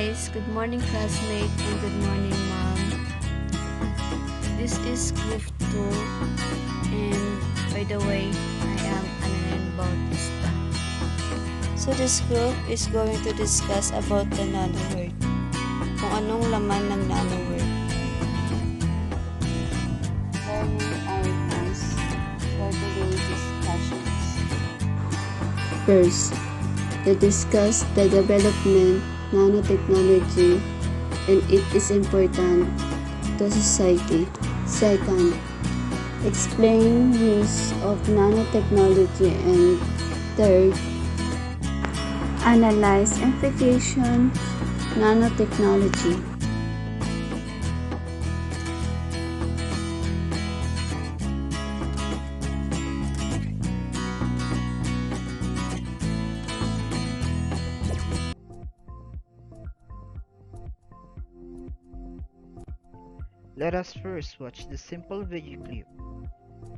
guys, good morning classmate and good morning mom. This is group 2 and by the way, I am Ananan Bautista. So this group is going to discuss about the nano word. Kung anong laman ng nano word. Learning items for today's discussions. First, to discuss the development nanotechnology and it is important to society. Second, explain use of nanotechnology, and third, analyze implication nanotechnology. Let us first watch the simple video clip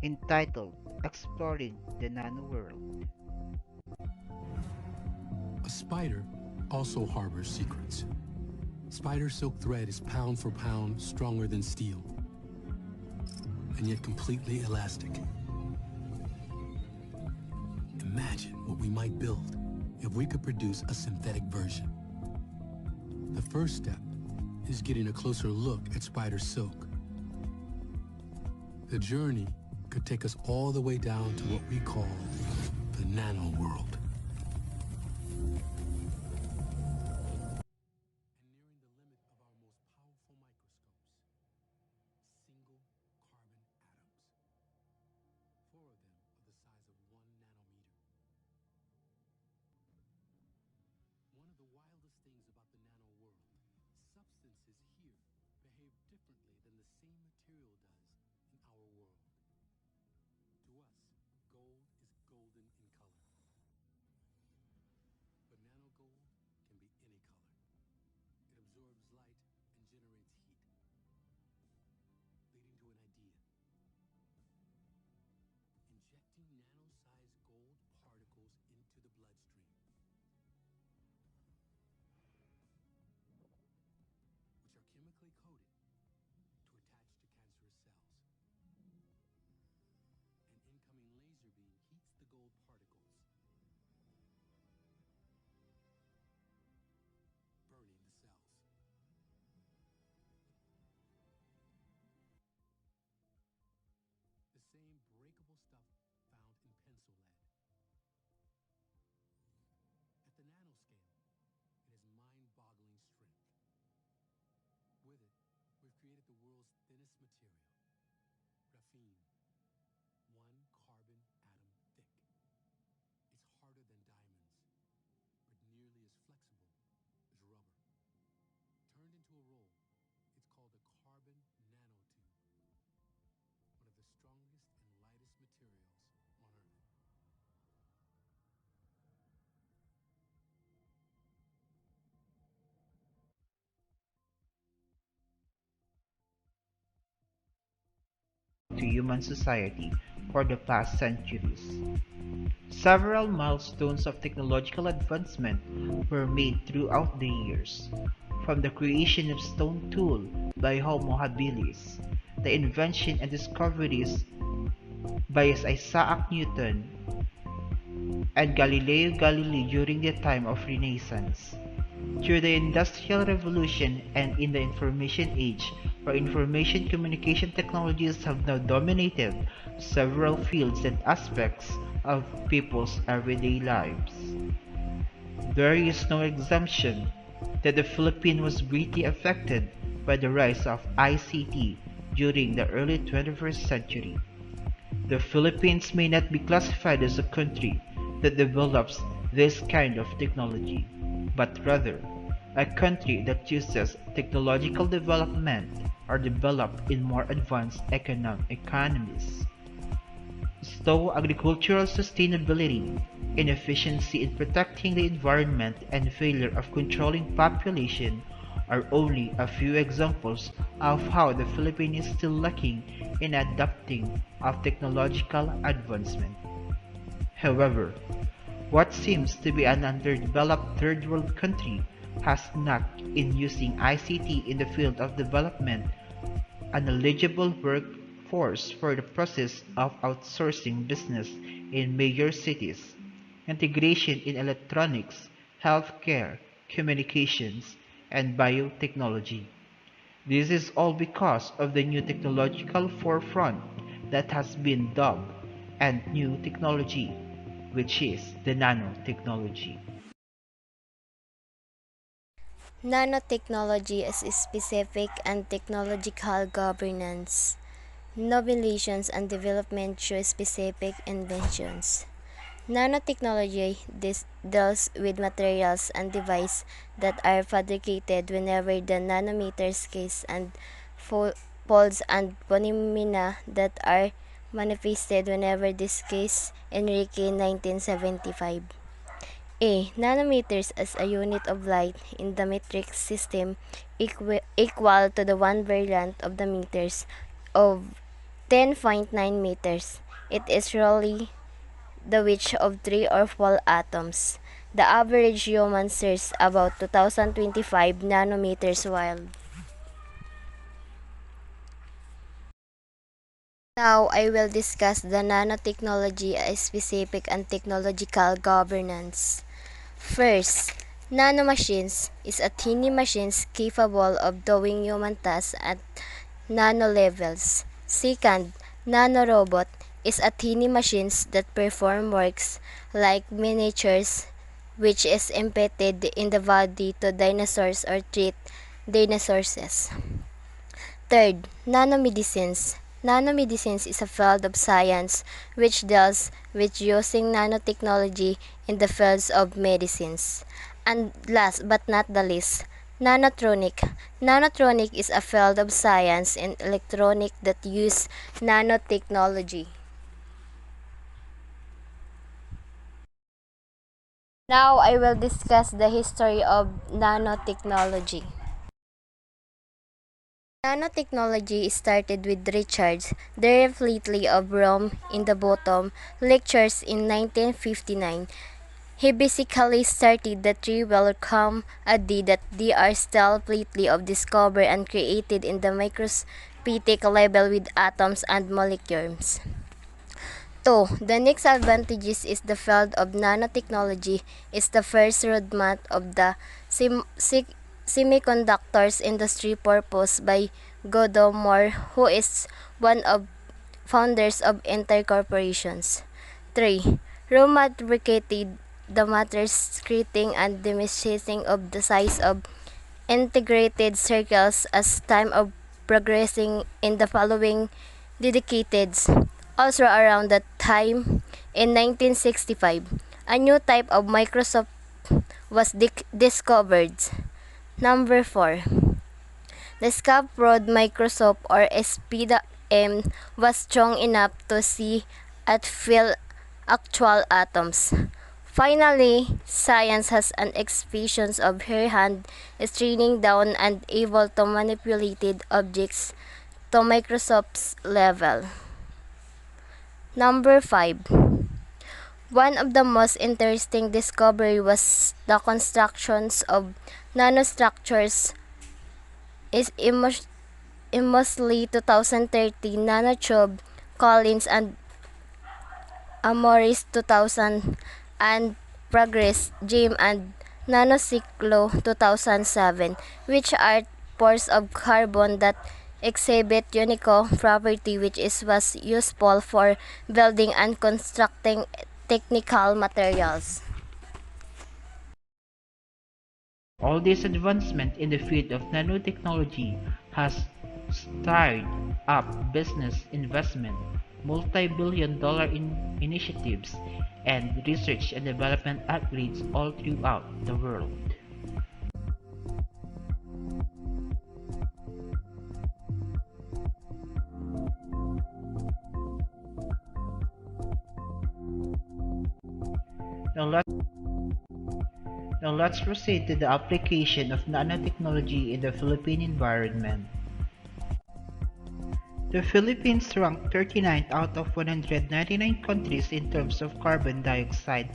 entitled Exploring the Nano World. A spider also harbors secrets. Spider silk thread is pound for pound stronger than steel, and yet completely elastic. Imagine what we might build if we could produce a synthetic version. The first step is getting a closer look at spider silk. The journey could take us all the way down to what we call the nano world. To human society for the past centuries. Several milestones of technological advancement were made throughout the years, from the creation of stone tool by Homo habilis, the invention and discoveries by Isaac Newton and Galileo Galilei during the time of Renaissance, through the Industrial Revolution and in the Information Age, where information communication technologies have now dominated several fields and aspects of people's everyday lives. There is no exemption that the Philippines was greatly affected by the rise of ICT during the early 21st century. The Philippines may not be classified as a country that develops this kind of technology, but rather a country that uses technological development or developed in more advanced economies. So agricultural sustainability, inefficiency in protecting the environment, and failure of controlling population are only a few examples of how the Philippines is still lacking in adapting of technological advancement. However, what seems to be an underdeveloped third world country has not in using ICT in the field of development an eligible workforce for the process of outsourcing business in major cities, integration in electronics, healthcare, communications, and biotechnology. This is all because of the new technological forefront that has been dubbed and new technology, which is the nanotechnology. Nanotechnology is specific and technological governance, nominations and development through specific inventions. Nanotechnology deals with materials and devices that are fabricated whenever the nanometer scale and folds and phenomena that are manifested whenever this case Enrique 1975. Nanometers as a unit of light in the metric system equal to the 1 variant of the meters of 10.9 meters. It is really the width of 3 or 4 atoms. The average human sees about 2025 nanometers wide. Now I will discuss the nanotechnology as specific and technological governance. First, nanomachines is a tiny machines capable of doing human tasks at nano levels. Second, nanorobot is a tiny machines that perform works like miniatures which is embedded in the body to dinosaurs or treat dinosaurs. Third, nanomedicines. Nanomedicines is a field of science which deals with using nanotechnology in the fields of medicines. And last but not the least, nanotronic. Nanotronic is a field of science and electronic that use nanotechnology. Now I will discuss the history of nanotechnology. Nanotechnology started with Richard Fleetley of Rome in the Bottom Lectures in 1959. He basically started the tree will come a day that they are still completely of discovered and created in the microscopic level with atoms and molecules. 2. The next advantages is the field of nanotechnology is the first roadmap of the semiconductors industry proposed by Godo Moore, who is one of founders of Intel Corporations. 3. Roadmap advocated the matters creating and diminishing of the size of integrated circuits as time of progressing in the following decades. Also around that time, in 1965, a new type of Microsoft was discovered. Number 4. The scaffold Microsoft or SPM was strong enough to see and feel actual atoms. Finally, science has an expression of her hand straining down and able to manipulate objects to Microsoft's level. Number 5. One of the most interesting discovery was the constructions of nanostructures is mostly 2013 nanotube Collins and Amoris 2000 and Progress Jim and Nanocyclo 2007, which are pores of carbon that exhibit unique property which was useful for building and constructing technical materials. All this advancement in the field of nanotechnology has stirred up business investment, multi-billion dollar initiatives, and research and development upgrades all throughout the world. Now let's proceed to the application of nanotechnology in the Philippine environment. The Philippines ranked 39th out of 199 countries in terms of carbon dioxide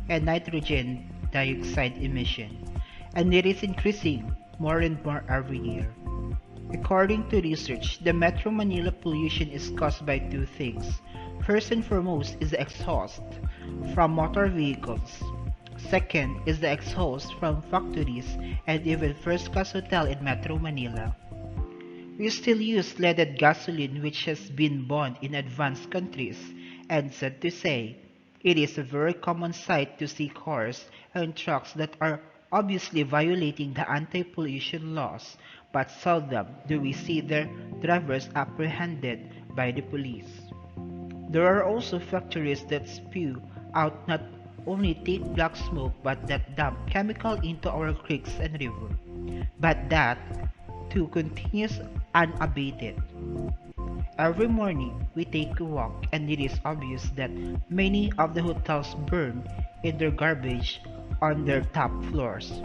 and nitrogen dioxide emission, and it is increasing more and more every year. According to research, the Metro Manila pollution is caused by two things. First and foremost is the exhaust from motor vehicles. Second is the exhaust from factories and even first class hotel in Metro Manila. We still use leaded gasoline which has been banned in advanced countries, and sad to say, it is a very common sight to see cars and trucks that are obviously violating the anti-pollution laws, but seldom do we see their drivers apprehended by the police. There are also factories that spew out not only thick black smoke but that dump chemical into our creeks and rivers. But that, too, continues unabated. Every morning, we take a walk and it is obvious that many of the hotels burn in their garbage on their top floors.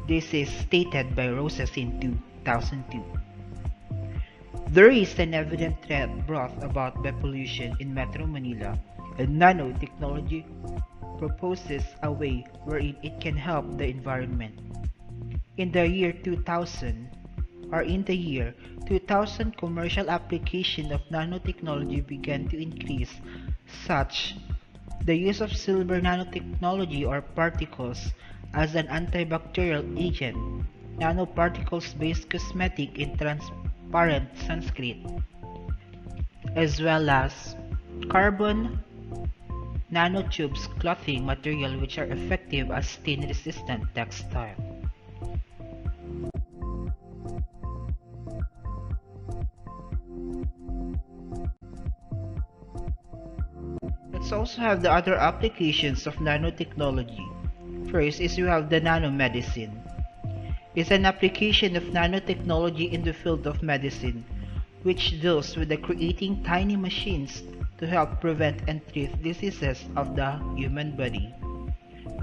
This is stated by Roses in 2002. There is an evident threat brought about by pollution in Metro Manila, and nanotechnology proposes a way wherein it can help the environment. In the year 2000, in the year 2000, commercial application of nanotechnology began to increase, such the use of silver nanotechnology or particles as an antibacterial agent, nanoparticles-based cosmetic in transparent sunscreen, as well as carbon nanotubes clothing material which are effective as stain-resistant textile. Let's also have the other applications of nanotechnology. First is you have the nanomedicine. It's an application of nanotechnology in the field of medicine, which deals with the creating tiny machines to help prevent and treat diseases of the human body.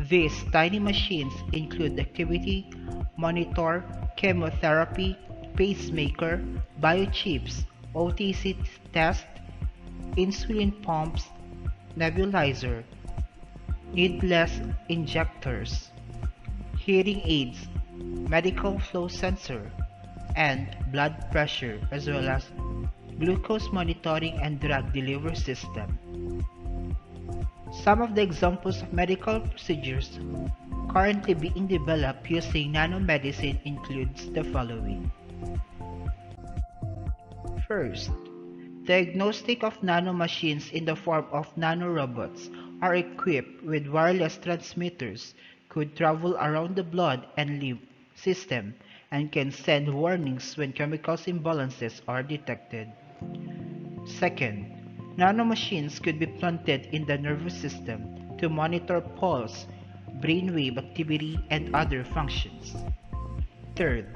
These tiny machines include activity, monitor, chemotherapy, pacemaker, biochips, OTC test, insulin pumps, nebulizer, needless injectors, hearing aids, medical flow sensor, and blood pressure, as well as glucose monitoring and drug delivery system. Some of the examples of medical procedures currently being developed using nanomedicine includes the following. First, diagnostic of nanomachines in the form of nanorobots are equipped with wireless transmitters, could travel around the blood and lymph system, and can send warnings when chemical imbalances are detected. Second, nanomachines could be planted in the nervous system to monitor pulse, brainwave activity, and other functions. Third,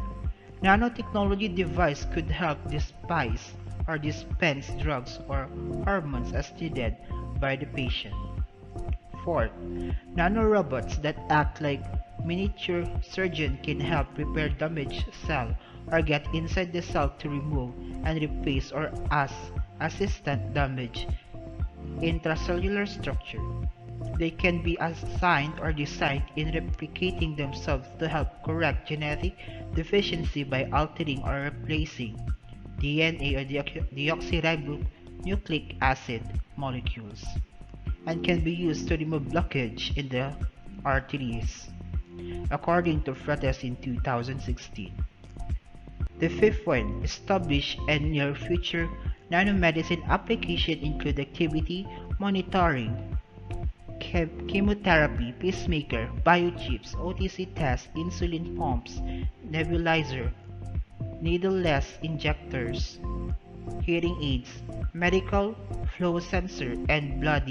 nanotechnology device could help despise or dispense drugs or hormones as needed by the patient. Fourth, nanorobots that act like miniature surgeon can help repair damaged cell or get inside the cell to remove and replace or as assistant damage intracellular structure. They can be assigned or designed in replicating themselves to help correct genetic deficiency by altering or replacing DNA or deoxyribonucleic acid molecules, and can be used to remove blockage in the arteries, according to Frates in 2016. The fifth one, establish and near future nanomedicine application include activity monitoring, chemotherapy, pacemaker, biochips, OTC tests, insulin pumps, nebulizer, needleless injectors, hearing aids, medical flow sensor, and blood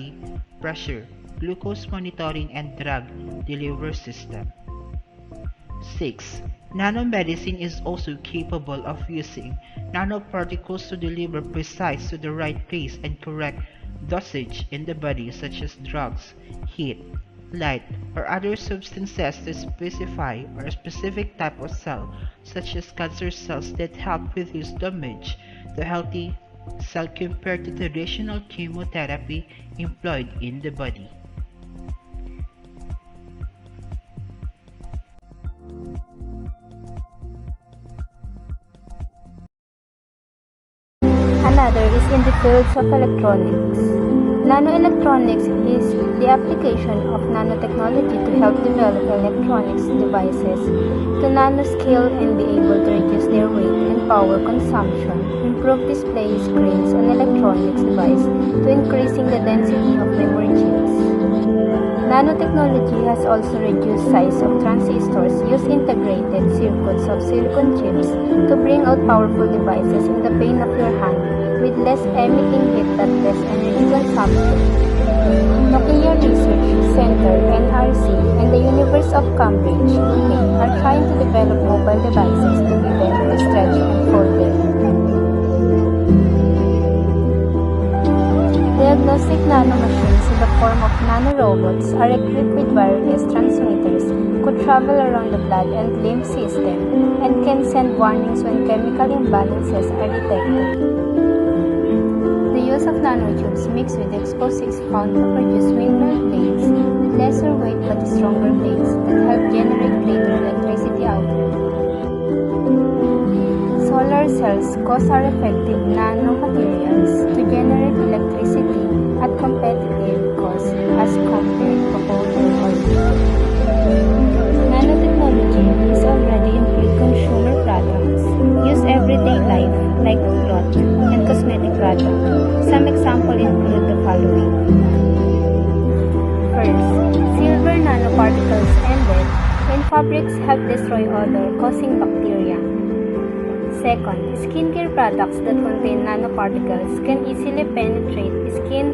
pressure, glucose monitoring, and drug delivery system. 6. Nanomedicine is also capable of using nanoparticles to deliver precise to the right place and correct dosage in the body, such as drugs, heat, light, or other substances to specify or a specific type of cell, such as cancer cells, that help reduce damage to healthy cell compared to traditional chemotherapy employed in the body. another is in the fields of electronics. Nanoelectronics is the application of nanotechnology to help develop electronics devices to nanoscale and be able to reduce their weight and power consumption, improve display screens on electronics device to increasing the density of memory chips. Nanotechnology has also reduced size of transistors, use integrated circuits of silicon chips to bring out powerful devices in the palm of your hand with less emitting heat but less energy consumption. Nokia Research Center (NRC) and the University of Cambridge, UK, are trying to develop mobile devices to be bent, stretched, and folded. Diagnostic nanomachines in the form of nanorobots are equipped with wireless transmitters, could travel around the blood and lymph system, and can send warnings when chemical imbalances are detected. The use of nanotubes mixed with explosives found to produce windmill blades with lesser weight but stronger blades that help generate greater electricity output. Solar cells cost-effective nanomaterials to generate electricity at competitive cost as compared to coal or oil. Nanotechnology is already in consumer products used everyday life like cloth and cosmetic products. Some examples include the following. First, silver nanoparticles ended when fabrics have destroyed odor causing bacteria. Second, skincare products that contain nanoparticles can easily penetrate skin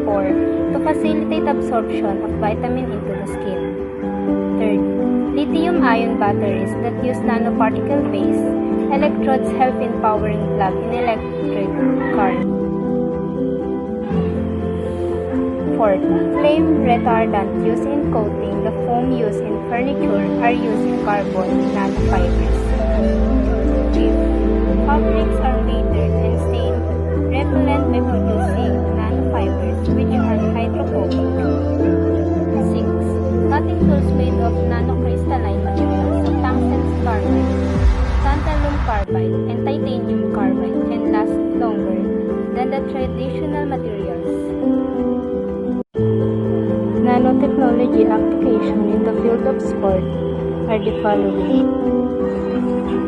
pore to facilitate absorption of vitamin into the skin. Third, lithium-ion batteries that use nanoparticle-based electrodes help in powering plug-in electric cars. Fourth, flame retardant used in coating the foam used in furniture are using carbon nanofibers. Fifth, fabrics are weathered and stain repellent by producing nanofibers which are hydrophobic. 6. Cutting tools made of nanocrystalline materials of tungsten carbide, tantalum carbide, and titanium carbide can last longer than the traditional materials. Nanotechnology application in the field of sport are the following.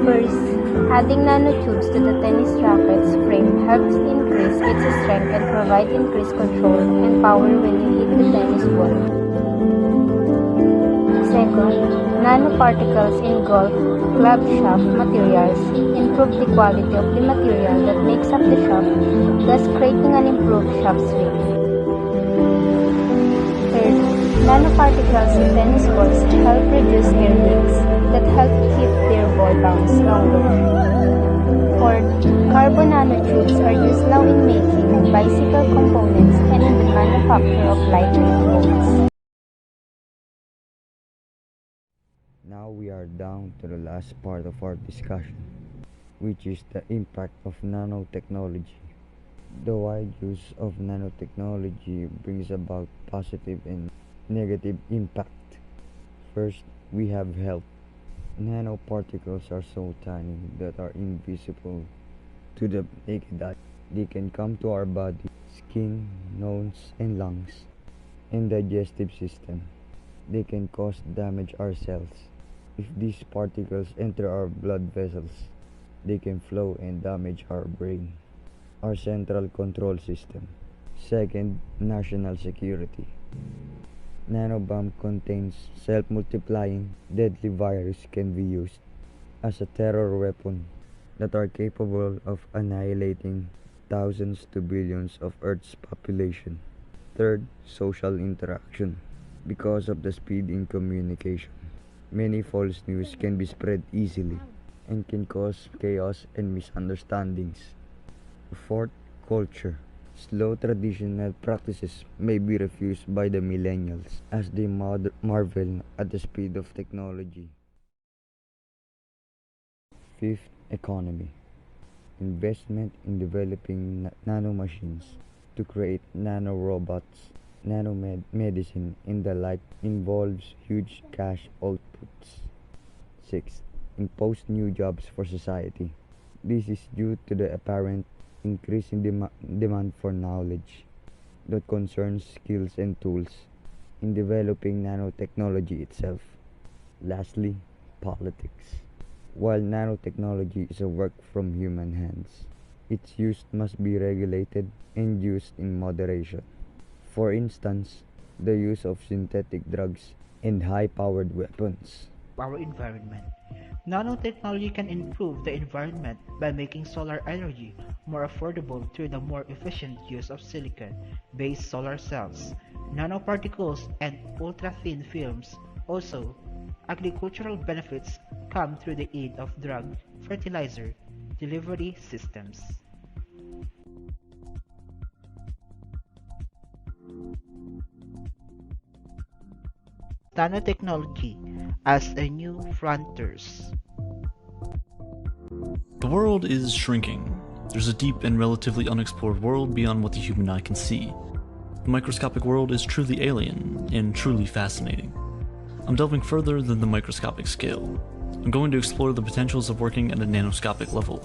First, adding nanotubes to the tennis racket's frame helps increase its strength and provide increased control and power when you hit the tennis ball. Second, nanoparticles in golf club shaft materials improve the quality of the material that makes up the shaft, thus creating an improved shaft swing. Third, nanoparticles in tennis balls help reduce air leaks that help keep their ball bounce longer. Fourth, carbon nanotubes are used now in making bicycle components and in the manufacture of lightweight boats. Now we are down to the last part of our discussion, which is the impact of nanotechnology. The wide use of nanotechnology brings about positive and negative impact. First, we have health. Nanoparticles are so tiny that are invisible to the naked eye. They can come to our body, skin, nose, and lungs, and digestive system. They can cause damage our cells. If these particles enter our blood vessels, they can flow and damage our brain, our central control system. Second, national security. Nanobomb contains self-multiplying, deadly virus can be used as a terror weapon that are capable of annihilating thousands to billions of Earth's population. Third, social interaction. Because of the speed in communication, many false news can be spread easily and can cause chaos and misunderstandings. Fourth, culture. Slow traditional practices may be refused by the millennials as they marvel at the speed of technology. Fifth, economy. Investment in developing nanomachines to create nanorobots, nanomedicine, and the like involves huge cash outputs. 6. Impose new jobs for society. This is due to the apparent increasing demand for knowledge that concerns skills and tools in developing nanotechnology itself. Lastly, politics. While nanotechnology is a work from human hands, its use must be regulated and used in moderation. For instance, the use of synthetic drugs and high-powered weapons. Our environment. Nanotechnology can improve the environment by making solar energy more affordable through the more efficient use of silicon-based solar cells, nanoparticles, and ultra-thin films. Also, agricultural benefits come through the aid of drug, fertilizer, delivery systems. Nanotechnology as a new frontiers. The world is shrinking. There's a deep and relatively unexplored world beyond what the human eye can see. The microscopic world is truly alien and truly fascinating. I'm delving further than the microscopic scale. I'm going to explore the potentials of working at a nanoscopic level,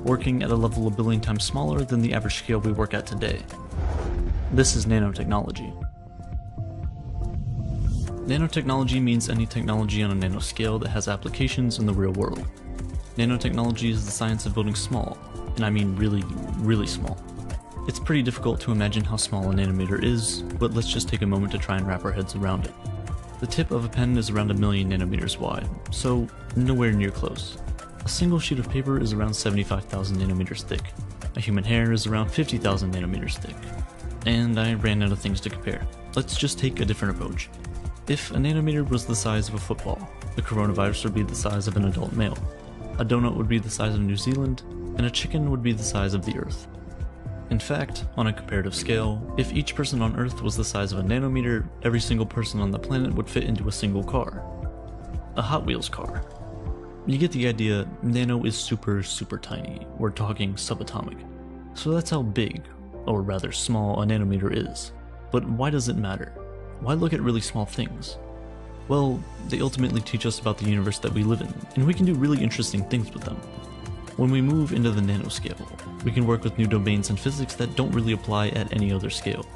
working at a level a billion times smaller than the average scale we work at today. This is nanotechnology. Nanotechnology means any technology on a nanoscale that has applications in the real world. Nanotechnology is the science of building small, and I mean really, really small. It's pretty difficult to imagine how small a nanometer is, but let's just take a moment to try and wrap our heads around it. The tip of a pen is around 1,000,000 nanometers wide, so nowhere near close. A single sheet of paper is around 75,000 nanometers thick. A human hair is around 50,000 nanometers thick. And I ran out of things to compare. Let's just take a different approach. If a nanometer was the size of a football, the coronavirus would be the size of an adult male. A donut would be the size of New Zealand, and a chicken would be the size of the Earth. In fact, on a comparative scale, if each person on Earth was the size of a nanometer, every single person on the planet would fit into a single car. A Hot Wheels car. You get the idea, nano is super, super tiny. We're talking subatomic. So that's how big, or rather small, a nanometer is. But why does it matter? Why look at really small things? Well, they ultimately teach us about the universe that we live in, and we can do really interesting things with them. When we move into the nanoscale, we can work with new domains in physics that don't really apply at any other scale.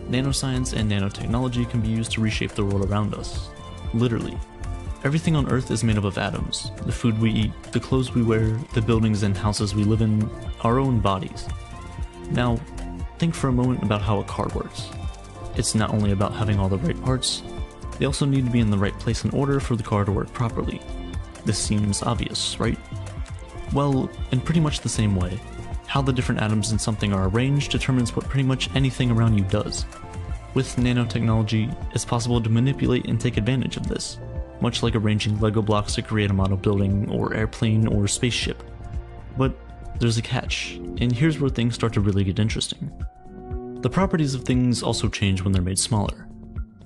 Nanoscience and nanotechnology can be used to reshape the world around us. Literally. Everything on Earth is made up of atoms. The food we eat, the clothes we wear, the buildings and houses we live in, our own bodies. Now, think for a moment about how a car works. It's not only about having all the right parts, they also need to be in the right place in order for the car to work properly. This seems obvious, right? Well, in pretty much the same way, how the different atoms in something are arranged determines what pretty much anything around you does. With nanotechnology, it's possible to manipulate and take advantage of this, much like arranging Lego blocks to create a model building, or airplane, or spaceship. But there's a catch, and here's where things start to really get interesting. The properties of things also change when they're made smaller.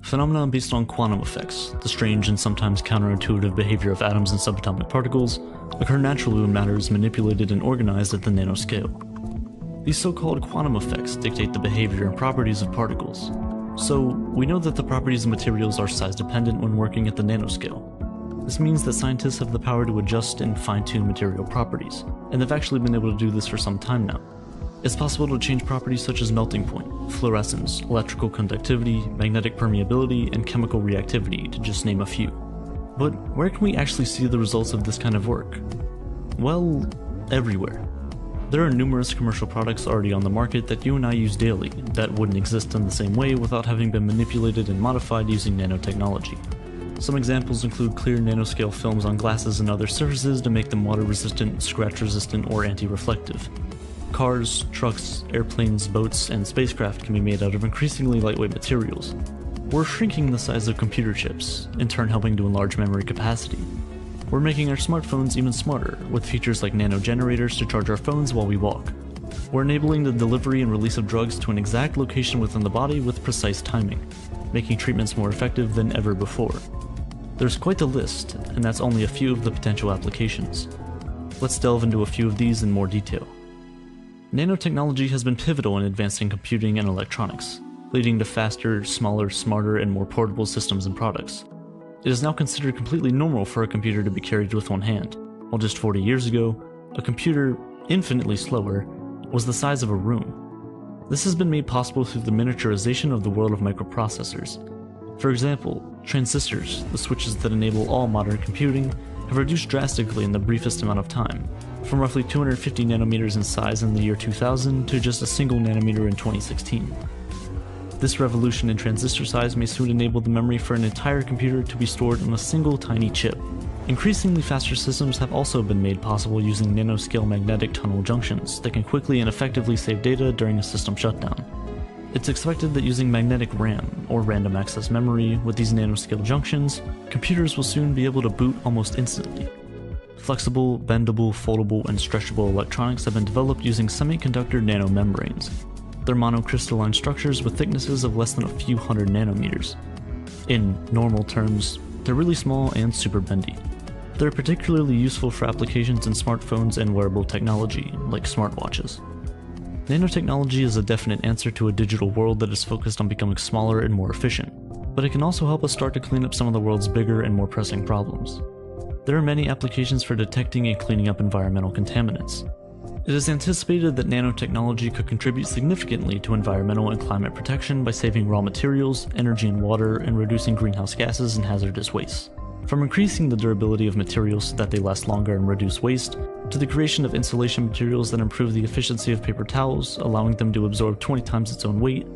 Phenomena based on quantum effects, the strange and sometimes counterintuitive behavior of atoms and subatomic particles, occur naturally when matter is manipulated and organized at the nanoscale. These so-called quantum effects dictate the behavior and properties of particles. So, we know that the properties of materials are size-dependent when working at the nanoscale. This means that scientists have the power to adjust and fine-tune material properties, and they've actually been able to do this for some time now. It's possible to change properties such as melting point, fluorescence, electrical conductivity, magnetic permeability, and chemical reactivity, to just name a few. But where can we actually see the results of this kind of work? Well, everywhere. There are numerous commercial products already on the market that you and I use daily that wouldn't exist in the same way without having been manipulated and modified using nanotechnology. Some examples include clear nanoscale films on glasses and other surfaces to make them water-resistant, scratch-resistant, or anti-reflective. Cars, trucks, airplanes, boats, and spacecraft can be made out of increasingly lightweight materials. We're shrinking the size of computer chips, in turn helping to enlarge memory capacity. We're making our smartphones even smarter, with features like nano generators to charge our phones while we walk. We're enabling the delivery and release of drugs to an exact location within the body with precise timing, making treatments more effective than ever before. There's quite the list, and that's only a few of the potential applications. Let's delve into a few of these in more detail. Nanotechnology has been pivotal in advancing computing and electronics, leading to faster, smaller, smarter, and more portable systems and products. It is now considered completely normal for a computer to be carried with one hand, while just 40 years ago, a computer, infinitely slower, was the size of a room. This has been made possible through the miniaturization of the world of microprocessors. For example, transistors, the switches that enable all modern computing, have reduced drastically in the briefest amount of time, from roughly 250 nanometers in size in the year 2000 to just a single nanometer in 2016. This revolution in transistor size may soon enable the memory for an entire computer to be stored on a single tiny chip. Increasingly faster systems have also been made possible using nanoscale magnetic tunnel junctions that can quickly and effectively save data during a system shutdown. It's expected that using magnetic RAM, or random access memory, with these nanoscale junctions, computers will soon be able to boot almost instantly. Flexible, bendable, foldable, and stretchable electronics have been developed using semiconductor nanomembranes. They're monocrystalline structures with thicknesses of less than a few hundred nanometers. In normal terms, they're really small and super bendy. They're particularly useful for applications in smartphones and wearable technology, like smartwatches. Nanotechnology is a definite answer to a digital world that is focused on becoming smaller and more efficient, but it can also help us start to clean up some of the world's bigger and more pressing problems. There are many applications for detecting and cleaning up environmental contaminants. It is anticipated that nanotechnology could contribute significantly to environmental and climate protection by saving raw materials, energy and water, and reducing greenhouse gases and hazardous waste. From increasing the durability of materials so that they last longer and reduce waste, to the creation of insulation materials that improve the efficiency of paper towels, allowing them to absorb 20 times its own weight,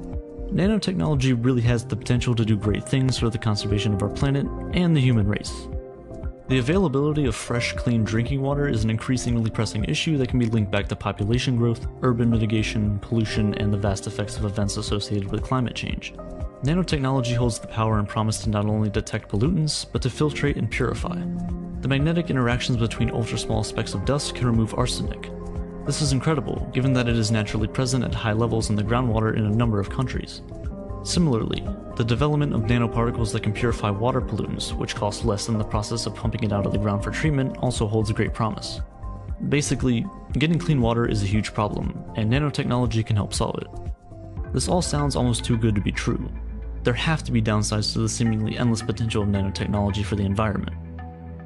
nanotechnology really has the potential to do great things for the conservation of our planet and the human race. The availability of fresh, clean drinking water is an increasingly pressing issue that can be linked back to population growth, urban mitigation, pollution, and the vast effects of events associated with climate change. Nanotechnology holds the power and promise to not only detect pollutants, but to filtrate and purify. The magnetic interactions between ultra-small specks of dust can remove arsenic. This is incredible, given that it is naturally present at high levels in the groundwater in a number of countries. Similarly, the development of nanoparticles that can purify water pollutants, which cost less than the process of pumping it out of the ground for treatment, also holds great promise. Basically, getting clean water is a huge problem, and nanotechnology can help solve it. This all sounds almost too good to be true. There have to be downsides to the seemingly endless potential of nanotechnology for the environment.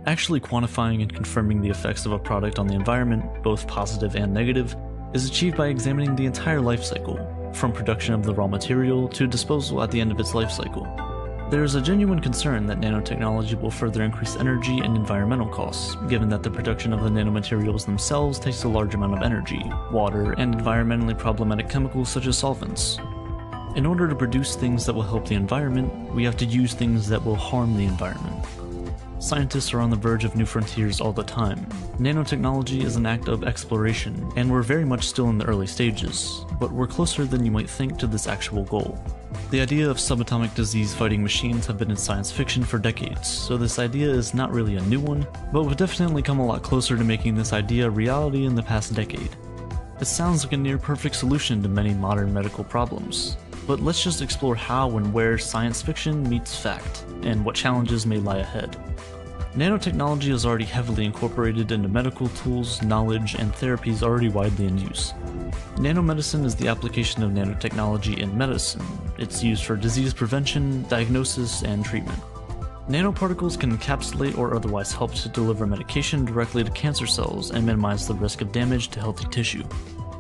Actually quantifying and confirming the effects of a product on the environment, both positive and negative, is achieved by examining the entire life cycle, from production of the raw material to disposal at the end of its life cycle. There is a genuine concern that nanotechnology will further increase energy and environmental costs, given that the production of the nanomaterials themselves takes a large amount of energy, water, and environmentally problematic chemicals such as solvents. In order to produce things that will help the environment, we have to use things that will harm the environment. Scientists are on the verge of new frontiers all the time. Nanotechnology is an act of exploration, and we're very much still in the early stages, but we're closer than you might think to this actual goal. The idea of subatomic disease-fighting machines have been in science fiction for decades, so this idea is not really a new one, but we've definitely come a lot closer to making this idea a reality in the past decade. It sounds like a near-perfect solution to many modern medical problems, but let's just explore how and where science fiction meets fact, and what challenges may lie ahead. Nanotechnology is already heavily incorporated into medical tools, knowledge, and therapies already widely in use. Nanomedicine is the application of nanotechnology in medicine. It's used for disease prevention, diagnosis, and treatment. Nanoparticles can encapsulate or otherwise help to deliver medication directly to cancer cells and minimize the risk of damage to healthy tissue.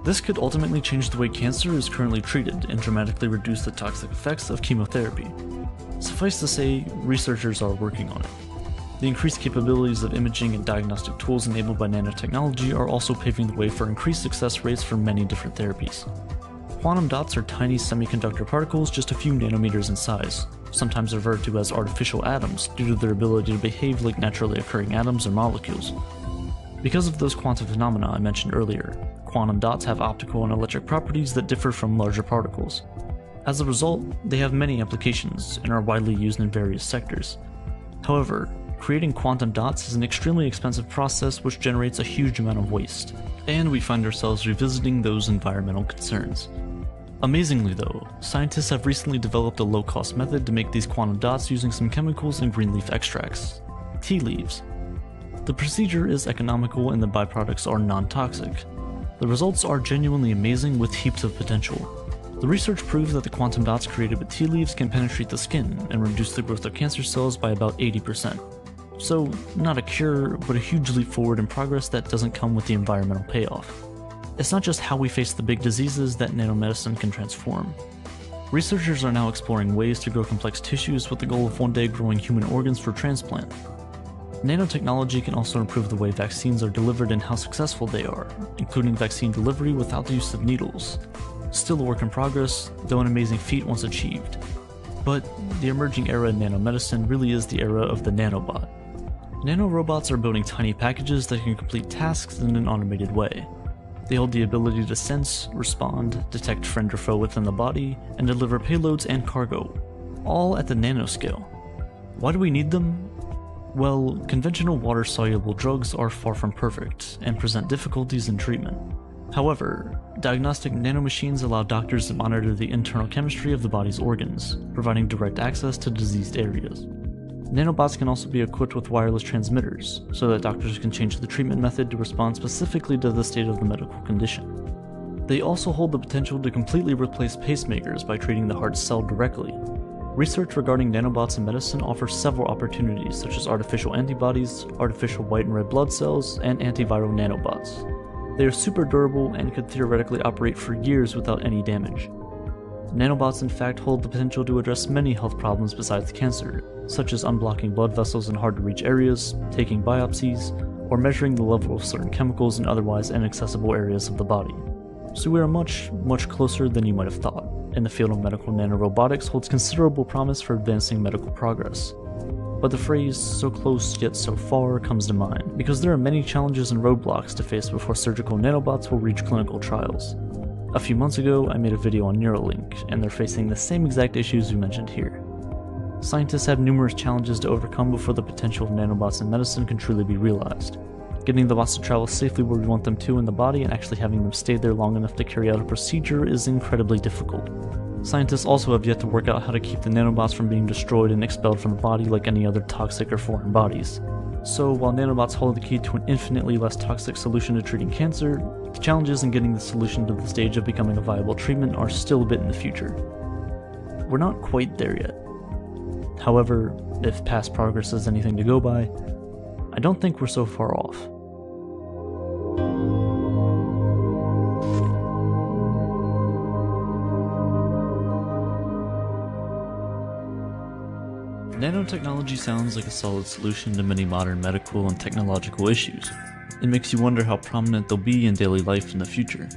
This could ultimately change the way cancer is currently treated and dramatically reduce the toxic effects of chemotherapy. Suffice to say, researchers are working on it. The increased capabilities of imaging and diagnostic tools enabled by nanotechnology are also paving the way for increased success rates for many different therapies. Quantum dots are tiny semiconductor particles just a few nanometers in size, sometimes referred to as artificial atoms due to their ability to behave like naturally occurring atoms or molecules. Because of those quantum phenomena I mentioned earlier, quantum dots have optical and electric properties that differ from larger particles. As a result, they have many applications and are widely used in various sectors. However, creating quantum dots is an extremely expensive process which generates a huge amount of waste, and we find ourselves revisiting those environmental concerns. Amazingly though, scientists have recently developed a low-cost method to make these quantum dots using some chemicals and green leaf extracts, tea leaves. The procedure is economical and the byproducts are non-toxic. The results are genuinely amazing with heaps of potential. The research proves that the quantum dots created with tea leaves can penetrate the skin and reduce the growth of cancer cells by about 80%. So, not a cure, but a huge leap forward in progress that doesn't come with the environmental payoff. It's not just how we face the big diseases that nanomedicine can transform. Researchers are now exploring ways to grow complex tissues with the goal of one day growing human organs for transplant. Nanotechnology can also improve the way vaccines are delivered and how successful they are, including vaccine delivery without the use of needles. Still a work in progress, though an amazing feat once achieved. But the emerging era in nanomedicine really is the era of the nanobot. Nanorobots are building tiny packages that can complete tasks in an automated way. They hold the ability to sense, respond, detect friend or foe within the body, and deliver payloads and cargo, all at the nanoscale. Why do we need them? Well, conventional water-soluble drugs are far from perfect, and present difficulties in treatment. However, diagnostic nanomachines allow doctors to monitor the internal chemistry of the body's organs, providing direct access to diseased areas. Nanobots can also be equipped with wireless transmitters, so that doctors can change the treatment method to respond specifically to the state of the medical condition. They also hold the potential to completely replace pacemakers by treating the heart's cell directly. Research regarding nanobots in medicine offers several opportunities, such as artificial antibodies, artificial white and red blood cells, and antiviral nanobots. They are super durable and could theoretically operate for years without any damage. Nanobots in fact hold the potential to address many health problems besides cancer, such as unblocking blood vessels in hard-to-reach areas, taking biopsies, or measuring the level of certain chemicals in otherwise inaccessible areas of the body. So we are much, much closer than you might have thought, and the field of medical nanorobotics holds considerable promise for advancing medical progress. But the phrase, "so close yet so far," comes to mind, because there are many challenges and roadblocks to face before surgical nanobots will reach clinical trials. A few months ago, I made a video on Neuralink, and they're facing the same exact issues we mentioned here. Scientists have numerous challenges to overcome before the potential of nanobots in medicine can truly be realized. Getting the bots to travel safely where we want them to in the body and actually having them stay there long enough to carry out a procedure is incredibly difficult. Scientists also have yet to work out how to keep the nanobots from being destroyed and expelled from the body like any other toxic or foreign bodies. So while nanobots hold the key to an infinitely less toxic solution to treating cancer, the challenges in getting the solution to the stage of becoming a viable treatment are still a bit in the future. We're not quite there yet. However, if past progress is anything to go by, I don't think we're so far off. Nanotechnology sounds like a solid solution to many modern medical and technological issues. It makes you wonder how prominent they'll be in daily life in the future.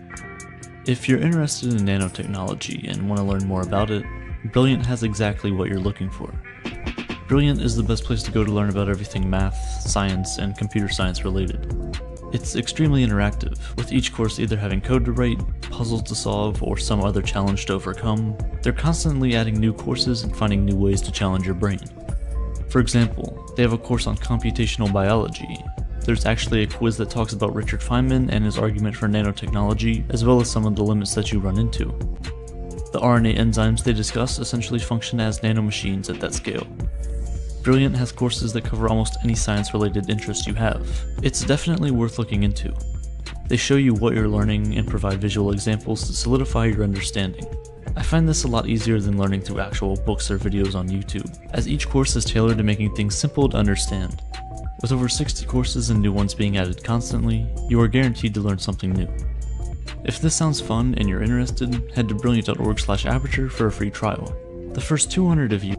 If you're interested in nanotechnology and want to learn more about it, Brilliant has exactly what you're looking for. Brilliant is the best place to go to learn about everything math, science, and computer science related. It's extremely interactive, with each course either having code to write, puzzles to solve, or some other challenge to overcome. They're constantly adding new courses and finding new ways to challenge your brain. For example, they have a course on computational biology. There's actually a quiz that talks about Richard Feynman and his argument for nanotechnology, as well as some of the limits that you run into. The RNA enzymes they discuss essentially function as nanomachines at that scale. Brilliant has courses that cover almost any science-related interest you have. It's definitely worth looking into. They show you what you're learning and provide visual examples to solidify your understanding. I find this a lot easier than learning through actual books or videos on YouTube, as each course is tailored to making things simple to understand. With over 60 courses and new ones being added constantly, you are guaranteed to learn something new. If this sounds fun and you're interested, head to brilliant.org/aperture for a free trial. The first 200 of you